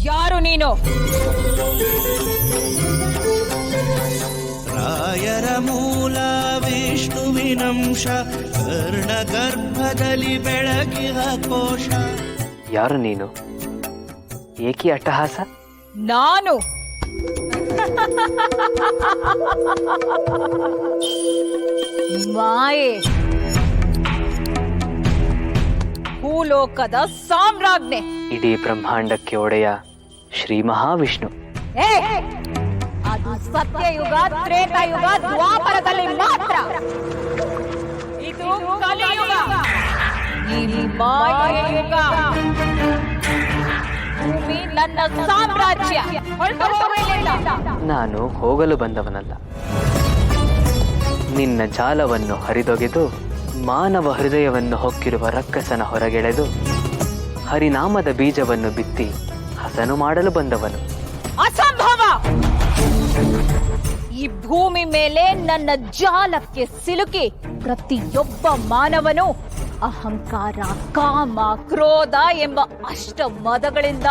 ಯಾರು ನೀನು? ರಾಯರ ಮೂಲ ವಿಷ್ಣುವಿನಂಶ, ಕರ್ಣ ಗರ್ಭದಲ್ಲಿ ಬೆಳಗಿದ ಕೋಶ. ಯಾರು ನೀನು? ಏಕಿ ಅಟ್ಟಹಾಸ? ನಾನು ಮಾಯೆ, ಭೂಲೋಕದ ಸಾಮ್ರಾಜ್ಞೆ, ಇಡೀ ಬ್ರಹ್ಮಾಂಡಕ್ಕೆ ಒಡೆಯ ಶ್ರೀ ಮಹಾವಿಷ್ಣು. ಅದು ಸತ್ಯಯುಗ, ತ್ರೇತಾಯುಗ, ದ್ವಾಪರದಲ್ಲಿ ಮಾತ್ರ. ಇದು ಕಲಿಯುಗ, ಈ ಮಾಯೆಯುಗ. ಭೂಮಿ ನನ್ನ ಸಾಮ್ರಾಜ್ಯ. ನಾನು ಹೋಗಲು ಬಂದವನಲ್ಲ. ನಿನ್ನ ಜಾಲವನ್ನು ಹರಿದೊಗೆದು ಮಾನವ ಹೃದಯವನ್ನು ಹೊಕ್ಕಿರುವ ರಕ್ಕಸನ ಹೊರಗೆಳೆದು ಹರಿನಾಮದ ಬೀಜವನ್ನು ಬಿತ್ತಿ ಹಸನು ಮಾಡಲು ಬಂದವನು. ಅಸಂಭವ! ಈ ಭೂಮಿ ಮೇಲೆ ನನ್ನ ಜಾಲಕ್ಕೆ ಸಿಲುಕಿ ಪ್ರತಿಯೊಬ್ಬ ಮಾನವನು ಅಹಂಕಾರ, ಕಾಮ, ಕ್ರೋಧ ಎಂಬ ಅಷ್ಟ ಮದಗಳಿಂದ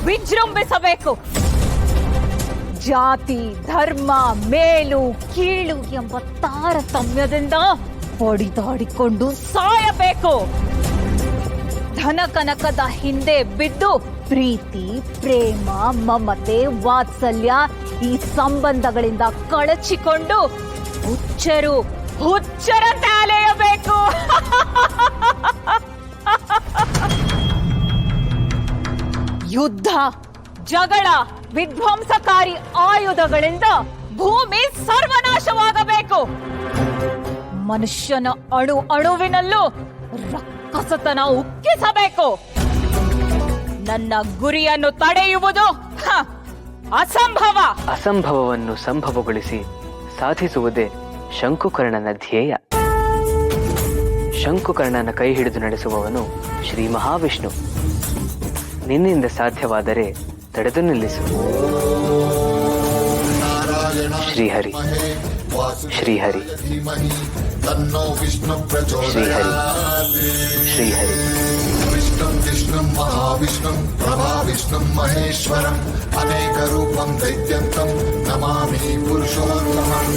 ವಿಜೃಂಭಿಸಬೇಕು. ಜಾತಿ, ಧರ್ಮ, ಮೇಲು ಕೀಳು ಎಂಬ ತಾರತಮ್ಯದಿಂದ ಹೊಡಿದಾಡಿಕೊಂಡು ಸಾಯಬೇಕು. ಧನ ಕನಕದ ಹಿಂದೆ ಬಿದ್ದು ಪ್ರೀತಿ, ಪ್ರೇಮ, ಮಮತೆ, ವಾತ್ಸಲ್ಯ ಈ ಸಂಬಂಧಗಳಿಂದ ಕಳಚಿಕೊಂಡು ಹುಚ್ಚರಂತೆ ಅಲೆಯಬೇಕು. ಯುದ್ಧ, ಜಗಳ, ವಿಧ್ವಂಸಕಾರಿ ಆಯುಧಗಳಿಂದ ಭೂಮಿ ಸರ್ವನಾಶವಾಗಬೇಕು. ಮನುಷ್ಯನ ಅಣುವಿನಲ್ಲೂ ರಕ್ಕಸತನ ಉಕ್ಕಿಸಬೇಕು. ನನ್ನ ಗುರಿಯನ್ನು ತಡೆಯುವುದು ಅಸಂಭವ. ಅಸಂಭವವನ್ನು ಸಂಭವಗೊಳಿಸಿ ಸಾಧಿಸುವುದೇ ಶಂಕುಕರ್ಣನ ಧ್ಯೇಯ. ಶಂಕುಕರ್ಣನ ಕೈ ಹಿಡಿದು ನಡೆಸುವವನು ಶ್ರೀ ಮಹಾವಿಷ್ಣು. ನಿನ್ನಿಂದ ಸಾಧ್ಯವಾದರೆ ತಡೆದು ನಿಲ್ಲಿಸು. ಶ್ರೀಹರಿ, ಶ್ರೀಹರಿ, ಶ್ರೀಹರಿ, ಶ್ರೀಹರಿ. ವಿಷ್ಣು ವಿಷ್ಣು ಮಹಾವಿಷ್ಣು ಪ್ರಭಾವಿಷ್ಣು ಮಹೇಶ್ವರಂ ಅನೇಕ ರೂಪಂ ದೈತ್ಯಂತಂ ನಮಾಮಿ ಪುರುಷೋತ್ತಮಂ.